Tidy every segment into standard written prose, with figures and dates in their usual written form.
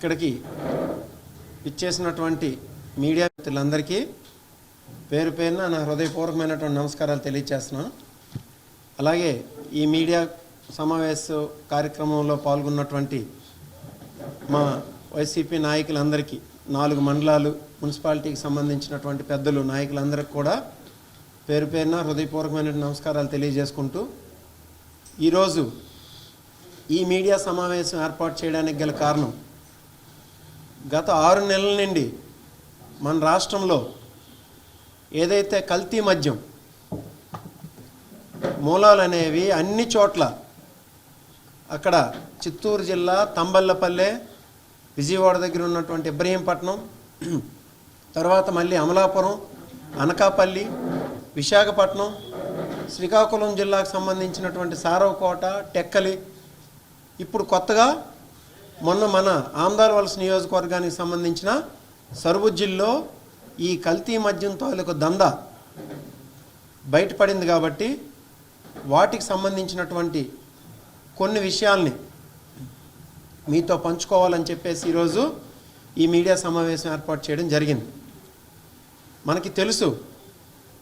ఇక్కడికి ఇచ్చేసినటువంటి మీడియా మిత్రులందరికీ పేరు పేరున నా హృదయపూర్వకమైనటువంటి నమస్కారాలు తెలియజేస్తున్నాను. అలాగే ఈ మీడియా సమావేశ కార్యక్రమంలో పాల్గొన్నటువంటి మా వైసీపీ నాయకులందరికీ 4 మండలాలు మున్సిపాలిటీకి సంబంధించినటువంటి పెద్దలు నాయకులందరికీ కూడా పేరు పేరున హృదయపూర్వకమైన నమస్కారాలు తెలియజేసుకుంటూ ఈరోజు ఈ మీడియా సమావేశం ఏర్పాటు చేయడానికి గల కారణం, గత 6 నెలల నుండి మన రాష్ట్రంలో ఏదైతే కల్తీ మద్యం మూలాలు అనేవి అన్ని చోట్ల, అక్కడ చిత్తూరు జిల్లా తంబళ్ళపల్లె, విజయవాడ దగ్గర ఉన్నటువంటి ఇబ్రహీంపట్నం, తర్వాత మళ్ళీ అమలాపురం, అనకాపల్లి, విశాఖపట్నం, శ్రీకాకుళం జిల్లాకు సంబంధించినటువంటి సారవకోట, టెక్కలి, ఇప్పుడు కొత్తగా మొన్న మన ఆమ్దాలవలస నియోజకవర్గానికి సంబంధించిన సరుబుజ్జిల్లో ఈ కల్తీ మద్యం తాలూకు దందా బయటపడింది. కాబట్టి వాటికి సంబంధించినటువంటి కొన్ని విషయాల్ని మీతో పంచుకోవాలని చెప్పేసి ఈరోజు ఈ మీడియా సమావేశం ఏర్పాటు చేయడం జరిగింది. మనకి తెలుసు,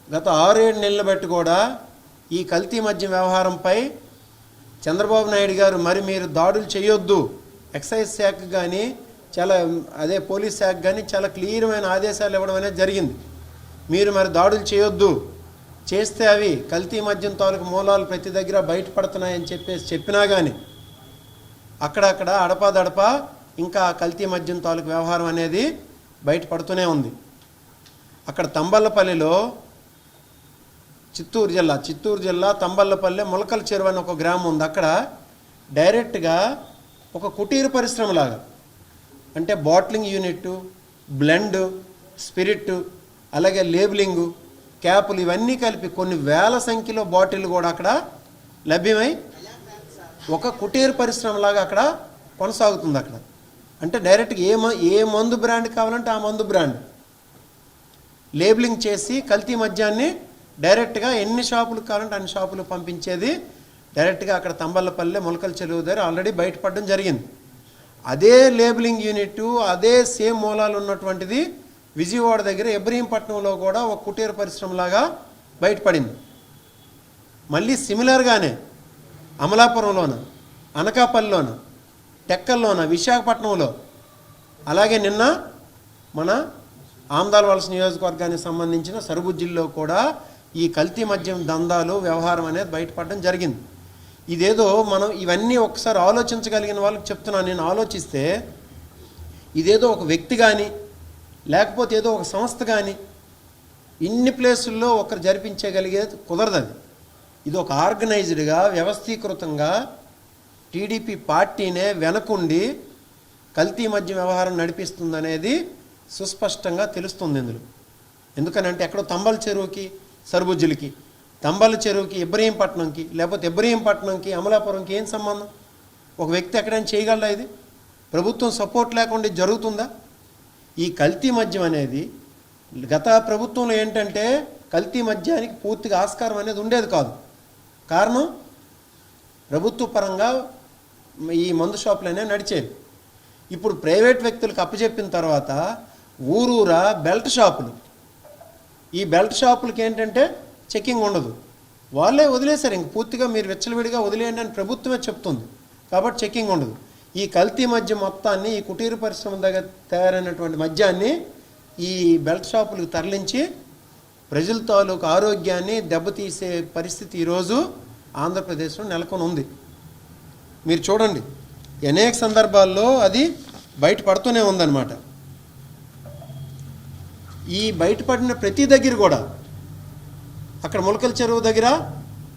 గత 6-7 నెలలు బట్టి కూడా ఈ కల్తీ మద్యం వ్యవహారంపై చంద్రబాబు నాయుడు గారు మరి మీరు దాడులు చేయొద్దు, ఎక్సైజ్ శాఖ కానీ అదే పోలీస్ శాఖ కానీ చాలా క్లియర్మైన ఆదేశాలు ఇవ్వడం అనేది జరిగింది. మీరు మరి దాడులు చేయొద్దు, చేస్తే అవి కల్తీ మద్యం తాలూకు మూలాలు ప్రతి దగ్గర బయటపడుతున్నాయని చెప్పినా కానీ అక్కడక్కడ అడపాదడపా ఇంకా కల్తీ మద్యం తాలూకు వ్యవహారం అనేది బయటపడుతూనే ఉంది. అక్కడ తంబళ్ళపల్లిలో చిత్తూరు జిల్లా తంబళ్ళపల్లె ములకల చెరువు అని ఒక గ్రామం ఉంది. అక్కడ డైరెక్ట్గా ఒక కుటీర పరిశ్రమలాగా, అంటే బాటిలింగ్ యూనిట్, బ్లెండ్, స్పిరిట్, అలాగే లేబులింగు, క్యాపులు, ఇవన్నీ కలిపి కొన్ని వేల సంఖ్యలో బాటిల్ కూడా అక్కడ లభ్యమై ఒక కుటీర పరిశ్రమలాగా అక్కడ కొనసాగుతుంది. అక్కడ అంటే డైరెక్ట్గా ఏ మందు బ్రాండ్ కావాలంటే ఆ మందు బ్రాండ్ లేబులింగ్ చేసి కల్తీ మద్యాన్ని డైరెక్ట్గా ఎన్ని షాపులకు కావాలంటే అన్ని షాపులకు పంపించేది డైరెక్ట్గా అక్కడ తంబళ్ళపల్లె ములకల చెరువు దగ్గర ఆల్రెడీ బయటపడడం జరిగింది. అదే లేబులింగ్ యూనిట్, అదే సేమ్ మూలాలు ఉన్నటువంటిది విజయవాడ దగ్గర ఇబ్రహీంపట్నంలో కూడా ఒక కుటీర పరిశ్రమలాగా బయటపడింది. మళ్ళీ సిమిలర్గానే అమలాపురంలోన, అనకాపల్లిలోన, టెక్కల్లోన, విశాఖపట్నంలో, అలాగే నిన్న మన ఆమ్దాలవలస నియోజకవర్గానికి సంబంధించిన సరుబుజ్జిల్లో కూడా ఈ కల్తీ మద్యం దందాలు వ్యవహారం అనేది బయటపడడం జరిగింది. ఇదేదో మనం ఇవన్నీ ఒకసారి ఆలోచించగలిగిన వాళ్ళకి చెప్తున్నాను. నేను ఆలోచిస్తే ఇదేదో ఒక వ్యక్తి కానీ లేకపోతే ఏదో ఒక సంస్థ కానీ ఇన్ని ప్లేసుల్లో ఒకరు జరిపించగలిగేది కుదరదు. ఇది ఒక ఆర్గనైజ్డ్గా వ్యవస్థీకృతంగా టీడీపీ పార్టీనే వెనకుండి కల్తీ మద్యం వ్యవహారం నడిపిస్తుందనేది సుస్పష్టంగా తెలుస్తుంది ఇందులో. ఎందుకనంటే ఎక్కడో తంబల చెరువుకి సరుబుజ్జులకి, తంబల చెరువుకి ఇబ్రహీంపట్నంకి, లేకపోతే ఇబ్రహీంపట్నంకి అమలాపురంకి ఏం సంబంధం? ఒక వ్యక్తి ఎక్కడైనా చేయగలరా? ఇది ప్రభుత్వం సపోర్ట్ లేకుండా జరుగుతుందా? ఈ కల్తీ మద్యం అనేది గత ప్రభుత్వంలో ఏంటంటే కల్తీ మద్యానికి పూర్తిగా ఆస్కారం అనేది ఉండేది కాదు. కారణం, ప్రభుత్వ పరంగా ఈ మందు షాపులు అనేవి నడిచేవి. ఇప్పుడు ప్రైవేట్ వ్యక్తులకు అప్పచెప్పిన తర్వాత ఊరూరా బెల్ట్ షాపులు, ఈ బెల్ట్ షాపులకి ఏంటంటే చెకింగ్ ఉండదు, వాళ్ళే వదిలేశారు. ఇంక పూర్తిగా మీరు విచ్చలవిడిగా వదిలేయండి అని ప్రభుత్వమే చెప్తుంది. కాబట్టి చెకింగ్ ఉండదు. ఈ కల్తీ మద్యం మొత్తాన్ని, ఈ కుటీర పరిశ్రమ దగ్గర తయారైనటువంటి మద్యాన్ని ఈ బెల్ట్ షాపులకు తరలించి ప్రజల తాలూకు ఆరోగ్యాన్ని దెబ్బతీసే పరిస్థితి ఈరోజు ఆంధ్రప్రదేశ్లో నెలకొని ఉంది. మీరు చూడండి, అనేక సందర్భాల్లో అది బయటపడుతూనే ఉందన్నమాట. ఈ బయటపడిన ప్రతి దగ్గర కూడా, అక్కడ ములకల చెరువు దగ్గర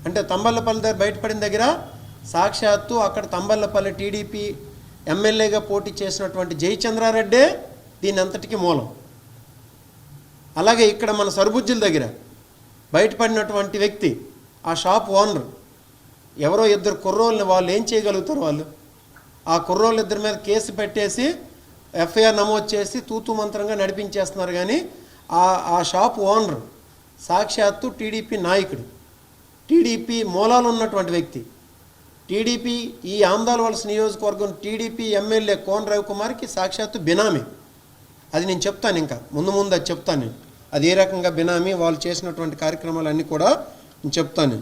అంటే తంబళ్ళపల్లి దగ్గర బయటపడిన దగ్గర సాక్షాత్తు అక్కడ తంబళ్ళపల్లి టీడీపీ ఎమ్మెల్యేగా పోటీ చేసినటువంటి జయచంద్రారెడ్డే దీని అంతటికీ మూలం. అలాగే ఇక్కడ మన సరుబుజ్జిల దగ్గర బయటపడినటువంటి వ్యక్తి, ఆ షాప్ ఓనర్, ఎవరో 2 కుర్రోళ్ళని వాళ్ళు ఏం చేయగలుగుతారు? వాళ్ళు ఆ కుర్రోళ్ళిద్దరి మీద కేసు పెట్టేసి ఎఫ్ఐఆర్ నమోదు చేసి తూతూ మంత్రంగా నడిపించేస్తున్నారు. కానీ ఆ షాప్ ఓనర్ సాక్షాత్తు టీడీపీ నాయకుడు, టీడీపీ మూలాలు ఉన్నటువంటి వ్యక్తి. టీడీపీ ఈ ఆమ్దాల వలస నియోజకవర్గం టీడీపీ ఎమ్మెల్యే కోన రవికుమార్కి సాక్షాత్తు బినామీ. అది నేను చెప్తాను, ఇంకా ముందు అది చెప్తాను నేను, అది ఏ రకంగా బినామీ, వాళ్ళు చేసినటువంటి కార్యక్రమాలన్నీ కూడా నేను చెప్తాను.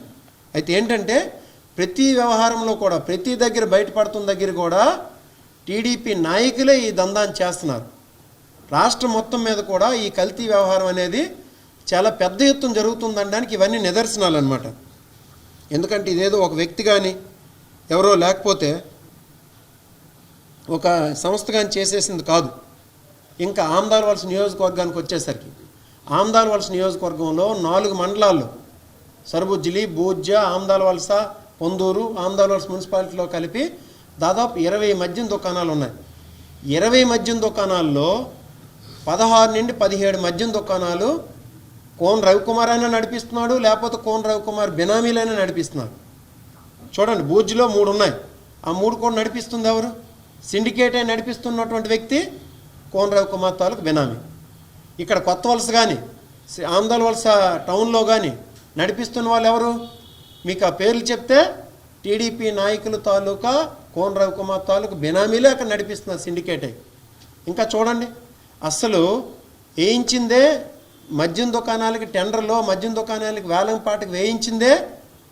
అయితే ఏంటంటే ప్రతి వ్యవహారంలో కూడా ప్రతి దగ్గర బయటపడుతున్న దగ్గర కూడా టీడీపీ నాయకులే ఈ దందాన్ని చేస్తున్నారు. రాష్ట్రం మొత్తం మీద కూడా ఈ కల్తీ వ్యవహారం అనేది చాలా పెద్ద ఎత్తున జరుగుతుందనడానికి ఇవన్నీ నిదర్శనాలు అన్నమాట. ఎందుకంటే ఇదేదో ఒక వ్యక్తి కానీ ఎవరో లేకపోతే ఒక సంస్థ కానీ చేసేసింది కాదు. ఇంకా ఆమ్దాల వలస నియోజకవర్గానికి వచ్చేసరికి ఆమ్దాల వలస నియోజకవర్గంలో 4 మండలాల్లో సరుబుజ్జిలి, బూజ్జ, ఆమ్దాల వలస, పొందూరు, ఆమ్దాల వలస మున్సిపాలిటీలో కలిపి దాదాపు 20 మద్యం దుకాణాలు ఉన్నాయి. 20 మద్యం దుకాణాల్లో 16 నుండి 17 మద్యం దుకాణాలు కోన రవికుమార్ అయినా నడిపిస్తున్నాడు, లేకపోతే కోన రవికుమార్ బినామీలైనా నడిపిస్తున్నాడు. చూడండి, బూజ్లో 3 ఉన్నాయి, ఆ 3 కూడా నడిపిస్తుంది ఎవరు? సిండికేట్ అయి నడిపిస్తున్నటువంటి వ్యక్తి కోన రవికుమార్ తాలూకు బినామీ. ఇక్కడ కొత్త వలస కానీ ఆమ్దాల వలస టౌన్లో కానీ నడిపిస్తున్న వాళ్ళు ఎవరు? మీకు ఆ పేర్లు చెప్తే టీడీపీ నాయకుల తాలూకా కోన రవికుమార్ తాలూకు బినామీలే అక్కడ నడిపిస్తున్నారు సిండికేట్ అయి. ఇంకా చూడండి, అస్సలు వేయించిందే మద్యం దుకాణాలకి, టెండర్లో మద్యం దుకాణాలకి వేలంపాటకి వేయించిందే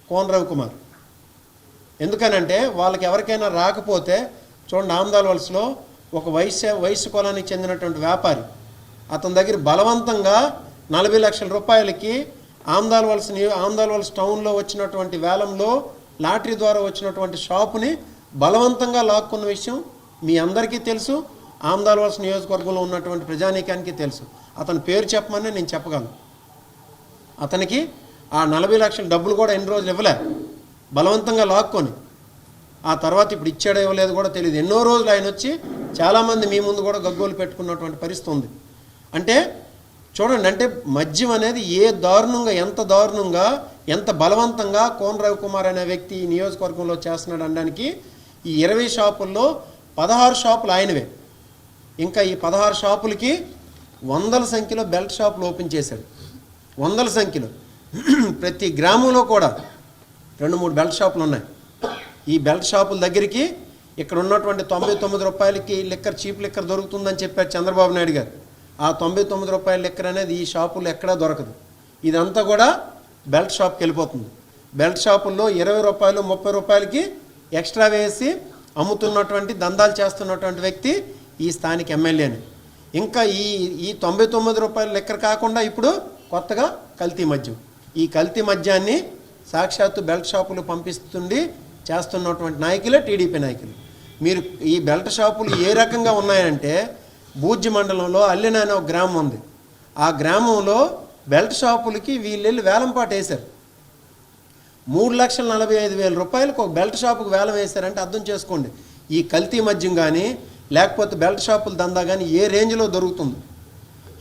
కోన రవికుమార్. ఎందుకనంటే వాళ్ళకి ఎవరికైనా రాకపోతే చూడండి, ఆమ్దాల వలసలో ఒక వయసు కులానికి చెందినటువంటి వ్యాపారి అతని దగ్గర బలవంతంగా 40 లక్షల రూపాయలకి ఆమ్దాల వలస టౌన్లో వచ్చినటువంటి వేలంలో లాటరీ ద్వారా వచ్చినటువంటి షాపుని బలవంతంగా లాక్కున్న విషయం మీ అందరికీ తెలుసు, ఆమ్దాల వలస నియోజకవర్గంలో ఉన్నటువంటి ప్రజానీకానికి తెలుసు. అతని పేరు చెప్పమని నేను చెప్పగలను. అతనికి ఆ 40 లక్షల డబ్బులు కూడా ఎన్ని రోజులు ఇవ్వలే, బలవంతంగా లాక్కొని. ఆ తర్వాత ఇప్పుడు ఇచ్చాడో ఇవ్వలేదు కూడా తెలియదు. ఎన్నో రోజులు ఆయన వచ్చి చాలామంది మీ ముందు కూడా గగ్గోలు పెట్టుకున్నటువంటి పరిస్థితి ఉంది. అంటే చూడండి, అంటే మద్యం అనేది ఎంత దారుణంగా ఎంత బలవంతంగా కోన రవికుమార్ అనే వ్యక్తి ఈ నియోజకవర్గంలో చేస్తున్నాడు అనడానికి ఈ 20 షాపుల్లో 16 షాపులు ఆయనవే. ఇంకా ఈ 16 షాపులకి 100ల సంఖ్యలో బెల్ట్ షాపులు ఓపెన్ చేశాడు. 100ల సంఖ్యలో ప్రతి గ్రామంలో కూడా 2-3 బెల్ట్ షాపులు ఉన్నాయి. ఈ బెల్ట్ షాపుల దగ్గరికి ఇక్కడ ఉన్నటువంటి 99 రూపాయలకి లిక్కర్, చీప్ లిక్కర్ దొరుకుతుందని చెప్పారు చంద్రబాబు నాయుడు గారు. ఆ 99 రూపాయల లిక్కర్ అనేది ఈ షాపుల్లో ఎక్కడా దొరకదు. ఇదంతా కూడా బెల్ట్ షాప్కి వెళ్ళిపోతుంది. బెల్ట్ షాపుల్లో 20 రూపాయలు 30 రూపాయలకి ఎక్స్ట్రా వేసి అమ్ముతున్నటువంటి దందాలు చేస్తున్నటువంటి వ్యక్తి ఈ స్థానిక ఎమ్మెల్యేని. ఇంకా ఈ 99 రూపాయల లిక్కర్ కాకుండా ఇప్పుడు కొత్తగా కల్తీ మద్యం. ఈ కల్తీ మద్యాన్ని సాక్షాత్తు బెల్ట్ షాపులు పంపిస్తుండి చేస్తున్నటువంటి నాయకులే టీడీపీ నాయకులు. మీరు ఈ బెల్ట్ షాపులు ఏ రకంగా ఉన్నాయంటే బూజ్జి మండలంలో అల్లిన అనే ఒక గ్రామం ఉంది. ఆ గ్రామంలో బెల్ట్ షాపులకి వీళ్ళు వేలంపాట వేశారు. 3,45,000 రూపాయలకు ఒక బెల్ట్ షాపుకు వేలం వేశారంటే అర్థం చేసుకోండి ఈ కల్తీ మద్యం కానీ లేకపోతే బెల్ట్ షాపుల దందా కానీ ఏ రేంజ్లో దొరుకుతుంది.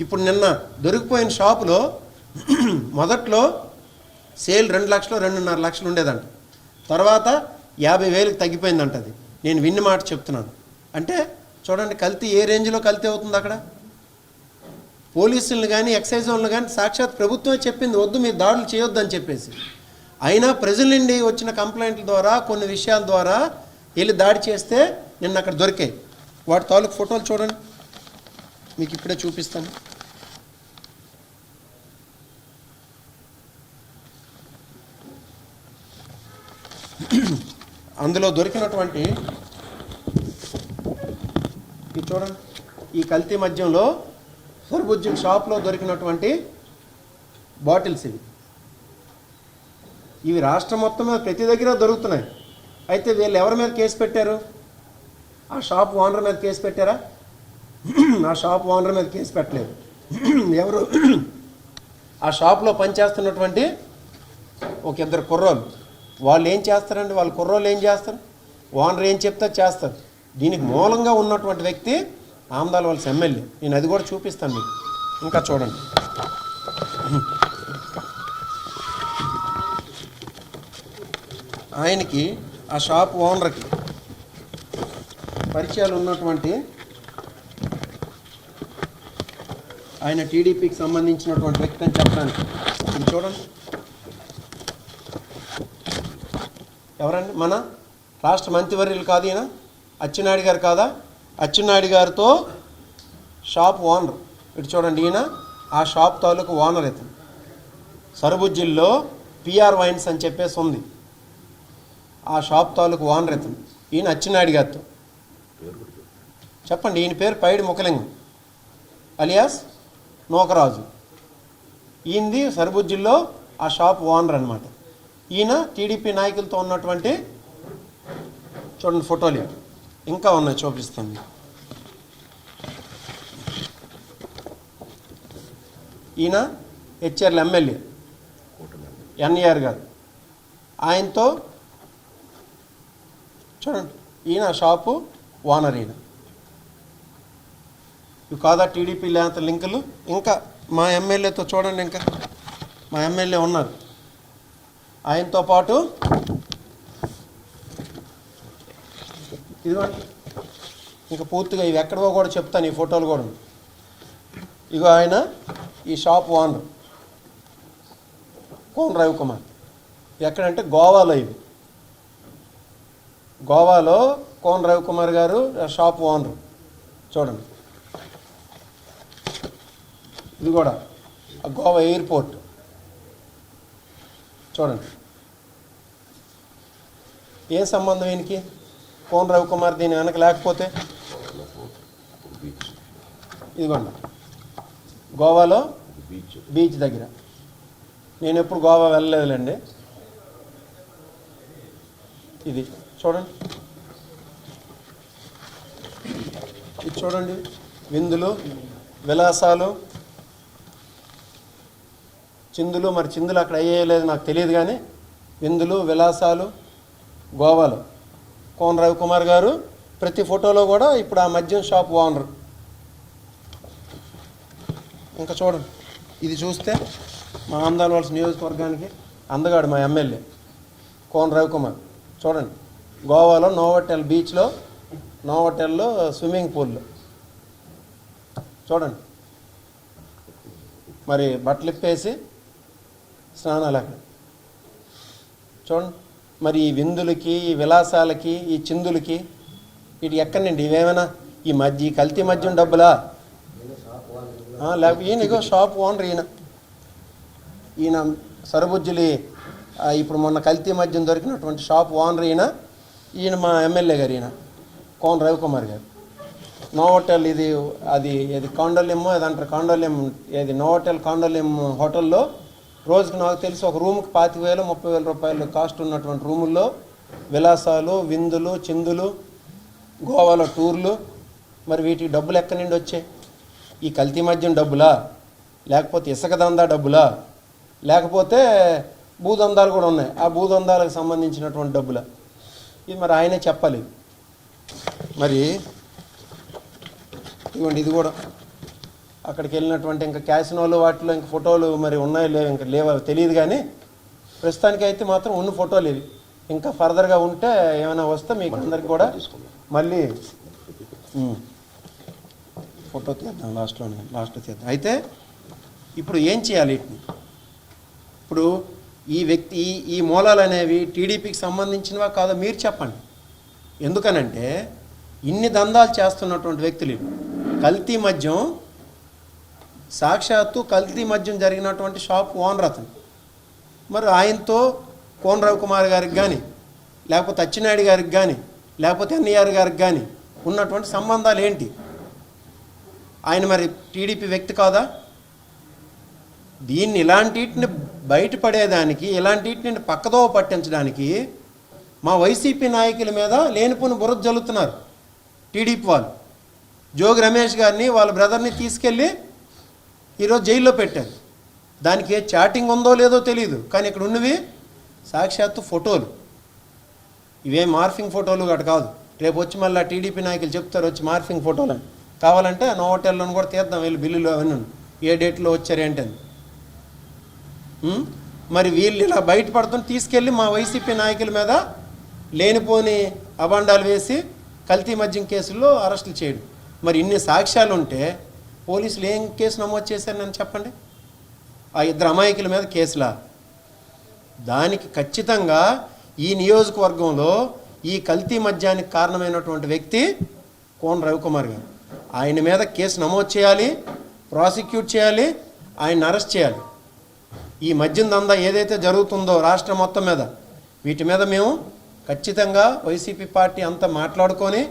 ఇప్పుడు నిన్న దొరికిపోయిన షాపులో మొదట్లో సేల్ 2 లక్షలు 2.5 లక్షలు ఉండేదంట. తర్వాత 50,000కి తగ్గిపోయిందంట. అది నేను విన్న మాట చెప్తున్నాను. అంటే చూడండి కల్తీ ఏ రేంజ్లో కల్తీ అవుతుంది. అక్కడ పోలీసులను కానీ ఎక్సైజ్ వాళ్ళని కానీ సాక్షాత్ ప్రభుత్వమే చెప్పింది వద్దు మీరు దాడులు చేయొద్దని చెప్పేసి. అయినా ప్రజల నుండి వచ్చిన కంప్లైంట్ల ద్వారా కొన్ని విషయాల ద్వారా వెళ్ళి దాడి చేస్తే నిన్న అక్కడ దొరికాయి. వాటి తాలూకు ఫోటోలు చూడండి, మీకు ఇప్పుడే చూపిస్తాను. అందులో దొరికినటువంటి ఇది చూడండి, ఈ కల్తీ మద్యంలో సరుబుజ్జిల్ షాప్లో దొరికినటువంటి బాటిల్స్ ఇవి రాష్ట్రం మొత్తం మీద ప్రతి దగ్గర దొరుకుతున్నాయి. అయితే వీళ్ళు ఎవరి మీద కేసు పెట్టారు? ఆ షాప్ ఓనర్ మీద కేసు పెట్టారా? ఆ షాప్ ఓనర్ మీద కేసు పెట్టలేదు. ఎవరు? ఆ షాప్లో పనిచేస్తున్నటువంటి ఒక 2 కుర్రోళ్ళు. వాళ్ళు ఏం చేస్తారండి? వాళ్ళ కుర్రోళ్ళు ఏం చేస్తారు? ఓనర్ ఏం చెప్తే చేస్తారు. దీనికి మూలంగా ఉన్నటువంటి వ్యక్తి ఆమ్దాల వలస ఎమ్మెల్యే. నేను అది కూడా చూపిస్తాను మీకు. ఇంకా చూడండి, ఆయనకి ఆ షాప్ ఓనర్కి పరిచయాలు ఉన్నటువంటి ఆయన టీడీపీకి సంబంధించినటువంటి వ్యక్తి అని చెప్పడానికి. ఇది చూడండి, ఎవరండి? మన రాష్ట్ర మంత్రివర్యులు కాదు ఈయన, అచ్చెన్నాయుడు గారు కాదా? అచ్చెన్నాయుడు గారితో షాప్ ఓనర్, ఇటు చూడండి, ఈయన ఆ షాప్ తాలూకు ఓనర్ ఇతను. సరుబుజ్జిల్లో పిఆర్ వైన్స్ అని చెప్పేసి ఉంది, ఆ షాప్ తాలూకు ఓనర్ ఇతను. ఈయన అచ్చెన్నాయుడు గారితో చెప్పండి, ఈయన పేరు పైడి ముఖలింగం అలియాస్ నూకరాజు. ఈయనది సరుబుజ్జిల్లో ఆ షాప్ ఓనర్ అనమాట. ఈయన టీడీపీ నాయకులతో ఉన్నటువంటి చూడండి ఫోటోలు ఇంకా ఉన్నాయి, చూపిస్తాను. ఈయన హెచ్ఆర్ల ఎమ్మెల్యే ఎన్ఆర్ గారు, ఆయనతో చూడండి, ఈయన షాపు ఓనర్. ఈయన ఇవి కాదా టీడీపీ లేనంత లింకులు? ఇంకా మా ఎమ్మెల్యేతో చూడండి, ఇంకా మా ఎమ్మెల్యే ఉన్నారు, ఆయనతో పాటు ఇదిగోండి. ఇంకా పూర్తిగా ఇవి ఎక్కడో కూడా చెప్తాను, ఈ ఫోటోలు కూడా. ఇగో ఆయన ఈ షాప్ ఓనర్ కోన రవికుమార్. ఎక్కడంటే గోవాలో, ఇవి గోవాలో కోన రవికుమార్ గారు షాప్ ఓనర్. చూడండి, ఇది కూడా గోవా ఎయిర్పోర్ట్. చూడండి, ఏం సంబంధం ఈయనకి కోన రవికుమార్ దీని వెనక లేకపోతే? ఇదిగోండి, గోవాలో బీచ్ దగ్గర. నేను ఎప్పుడు గోవా వెళ్ళలేదులేండి. ఇది చూడండి, ఇది చూడండి, విందులు విలాసాలు చిందులు. మరి చిందులు అక్కడ అయ్యేయలేదు నాకు తెలియదు, కానీ విందులు విలాసాలు గోవాలో. కోన రవికుమార్ గారు ప్రతి ఫోటోలో కూడా ఇప్పుడు ఆ మద్యం షాప్ ఓనర్. ఇంకా చూడండి, ఇది చూస్తే మా ఆంధ్రవలస నియోజకవర్గానికి అందగాడు మా ఎమ్మెల్యే కోన రవికుమార్. చూడండి, గోవాలో నోవోటెల్ బీచ్లో, నోవోటెల్లో స్విమ్మింగ్ పూల్లో. చూడండి, మరి బట్టలు ఇప్పేసి స్నానాలు అక్కడ. చూడండి, మరి ఈ విందులకి, ఈ విలాసాలకి, ఈ చిందులకి వీటి ఎక్కడండి? ఇవేమైనా ఈ మధ్య కల్తీ మద్యం డబ్బులా? లేకపోతే ఈయన ఇగో షాప్ ఓనర్. ఈయన సరుబుజ్జిలి ఇప్పుడు మొన్న కల్తీ మద్యం దొరికినటువంటి షాప్ ఓనర్ ఈయన మా ఎమ్మెల్యే గారు, ఈయన కోన రవికుమార్ గారు. నోవోటెల్ ఇది ఇది కాండోలియమో ఏదంటారు, కాండోలియం ఏది నోవోటెల్ కాండోలియం హోటల్లో రోజుకి నాకు తెలిసి ఒక రూమ్కి 25,000 30,000 రూపాయలు కాస్ట్ ఉన్నటువంటి రూముల్లో విలాసాలు, విందులు, చిందులు, గోవాలో టూర్లు. మరి వీటికి డబ్బులు ఎక్కడి నుండి వచ్చాయి? ఈ కల్తీ మద్యం డబ్బులా, లేకపోతే ఇసుక దందా డబ్బులా, లేకపోతే భూదందాలు కూడా ఉన్నాయి, ఆ భూదందాలకు సంబంధించినటువంటి డబ్బులా? ఇది మరి ఆయనే చెప్పాలి. మరి ఇదిగోండి, ఇది కూడా అక్కడికి వెళ్ళినటువంటి ఇంకా క్యాసినోలు వాటిలో ఇంకా ఫోటోలు మరి ఉన్నాయో లేవు, ఇంకా లేవో తెలియదు, కానీ ప్రస్తుతానికి అయితే మాత్రం ఉన్న ఫోటోలు ఇవి. ఇంకా ఫర్దర్గా ఉంటే ఏమైనా వస్తే మీకు అందరికి కూడా మళ్ళీ ఫోటో తీద్దాం, లాస్ట్లో తీద్దాం. అయితే ఇప్పుడు ఏం చేయాలి వీటిని? ఇప్పుడు ఈ వ్యక్తి ఈ మూలాలు అనేవి టీడీపీకి సంబంధించినవా కాదో మీరు చెప్పండి. ఎందుకనంటే ఇన్ని దందాలు చేస్తున్నటువంటి వ్యక్తులు, కల్తీ మద్యం, సాక్షాత్తు కల్తీ మద్యం జరిగినటువంటి షాప్ ఓనర్ అతను. మరి ఆయనతో కోన రవికుమార్ గారికి కానీ, లేకపోతే అచ్చెన్నాయుడు గారికి కానీ, లేకపోతే ఎన్ఆర్ గారికి కానీ ఉన్నటువంటి సంబంధాలు ఏంటి? ఆయన మరి టీడీపీ వ్యక్తి కాదా? దీన్ని ఇలాంటిని బయటపడేదానికి, ఇలాంటిని పక్కదోవ పట్టించడానికి మా వైసీపీ నాయకుల మీద లేనిపోని బురద జల్లుతున్నారు టీడీపీ వాళ్ళు. జోగి రమేష్ గారిని వాళ్ళ బ్రదర్ని తీసుకెళ్ళి ఈరోజు జైల్లో పెట్టారు. దానికి ఏ చాటింగ్ ఉందో లేదో తెలియదు, కానీ ఇక్కడ ఉన్నవి సాక్షాత్తు ఫోటోలు. ఇవేం మార్ఫింగ్ ఫోటోలు గట కాదు. రేపు వచ్చి మళ్ళీ టీడీపీ నాయకులు చెప్తారు వచ్చి మార్ఫింగ్ ఫోటోలు అని. కావాలంటే నోవోటెల్లోని కూడా తీద్దాం, వీళ్ళు బిల్లులు అవన్నీ ఏ డేట్లో వచ్చారు ఏంటని. మరి వీళ్ళు ఇలా బయటపడుతుని తీసుకెళ్ళి మా వైసీపీ నాయకుల మీద లేనిపోని అబాండాలు వేసి కల్తీ మద్యం కేసుల్లో అరెస్టులు చేయడం. మరి ఇన్ని సాక్ష్యాలు ఉంటే పోలీసులు ఏం కేసు నమోదు చేశారు నన్ను చెప్పండి? ఆ ఇద్దరు అమాయకుల మీద కేసులా? దానికి ఖచ్చితంగా ఈ నియోజకవర్గంలో ఈ కల్తీ మద్యానికి కారణమైనటువంటి వ్యక్తి కోన రవికుమార్ గారు. ఆయన మీద కేసు నమోదు చేయాలి, ప్రాసిక్యూట్ చేయాలి, ఆయన అరెస్ట్ చేయాలి. ఈ మద్యం దందా ఏదైతే జరుగుతుందో రాష్ట్రం మొత్తం మీద, వీటి మీద మేము ఖచ్చితంగా వైసీపీ పార్టీ అంతా మాట్లాడుకొని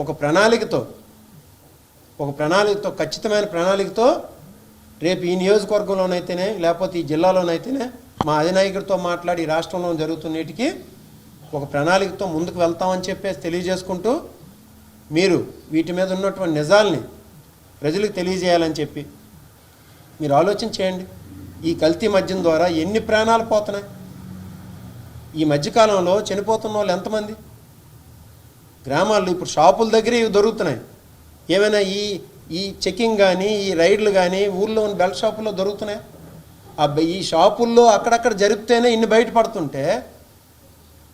ఒక ప్రణాళికతో ఖచ్చితమైన ప్రణాళికతో రేపు ఈ నియోజకవర్గంలోనైతేనే లేకపోతే ఈ జిల్లాలోనైతేనే మా అధినాయకుడితో మాట్లాడి రాష్ట్రంలో జరుగుతున్నిటికీ ఒక ప్రణాళికతో ముందుకు వెళ్తామని చెప్పేసి తెలియజేసుకుంటూ, మీరు వీటి మీద ఉన్నటువంటి నిజాల్ని ప్రజలకు తెలియజేయాలని చెప్పి మీరు ఆలోచన చేయండి. ఈ కల్తీ మద్యం ద్వారా ఎన్ని ప్రాణాలు పోతున్నాయి? ఈ మధ్యకాలంలో చనిపోతున్న వాళ్ళు ఎంతమంది? గ్రామాల్లో ఇప్పుడు షాపుల దగ్గర ఇవి దొరుకుతున్నాయి. ఏమైనా ఈ చెకింగ్ కానీ ఈ రైడ్లు కానీ ఊళ్ళో ఉన్న బెల్ట్ షాపుల్లో దొరుకుతున్నాయి. ఈ షాపుల్లో అక్కడక్కడ జరిపితేనే ఇన్ని బయటపడుతుంటే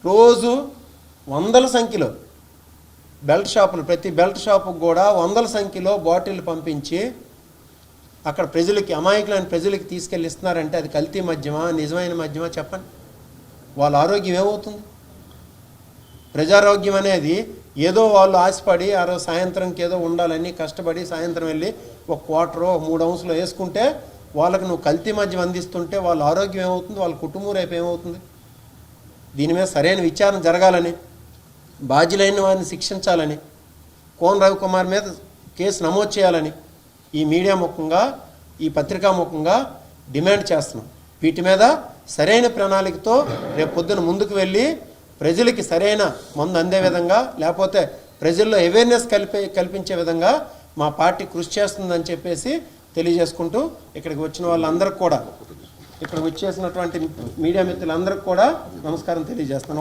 రోజు వందల సంఖ్యలో బెల్ట్ షాపులు, ప్రతి బెల్ట్ షాపుకు కూడా వందల సంఖ్యలో బాటిల్ పంపించి అక్కడ ప్రజలకి, అమాయకులైన ప్రజలకి తీసుకెళ్ళి ఇస్తున్నారంటే అది కల్తీ మద్యమా నిజమైన మద్యమా చెప్పండి? వాళ్ళ ఆరోగ్యం ఏమవుతుంది? ప్రజారోగ్యం అనేది ఏదో వాళ్ళు ఆశపడి ఆ రోజు సాయంత్రంకి ఏదో ఉండాలని కష్టపడి సాయంత్రం వెళ్ళి ఒక క్వార్టరో 3 ounces వేసుకుంటే వాళ్ళకి నువ్వు కల్తీ మద్యం అందిస్తుంటే వాళ్ళ ఆరోగ్యం ఏమవుతుంది? వాళ్ళ కుటుంబం రేపు ఏమవుతుంది? దీని మీద సరైన విచారణ జరగాలని, బాధ్యులైన వారిని శిక్షించాలని, కోన రవికుమార్ మీద కేసు నమోదు చేయాలని ఈ మీడియా ముఖంగా, ఈ పత్రికా ముఖంగా డిమాండ్ చేస్తున్నాం. వీటి మీద సరైన ప్రణాళికతో రేపు పొద్దున ముందుకు వెళ్ళి ప్రజలకి సరైన మందు అందే విధంగా, లేకపోతే ప్రజల్లో అవేర్నెస్ కల్పించే విధంగా మా పార్టీ కృషి చేస్తుందని చెప్పేసి తెలియజేసుకుంటూ, ఇక్కడికి వచ్చిన వాళ్ళందరికీ కూడా, ఇక్కడికి వచ్చేసినటువంటి మీడియా మిత్రులందరికీ కూడా నమస్కారం తెలియజేస్తున్నాను.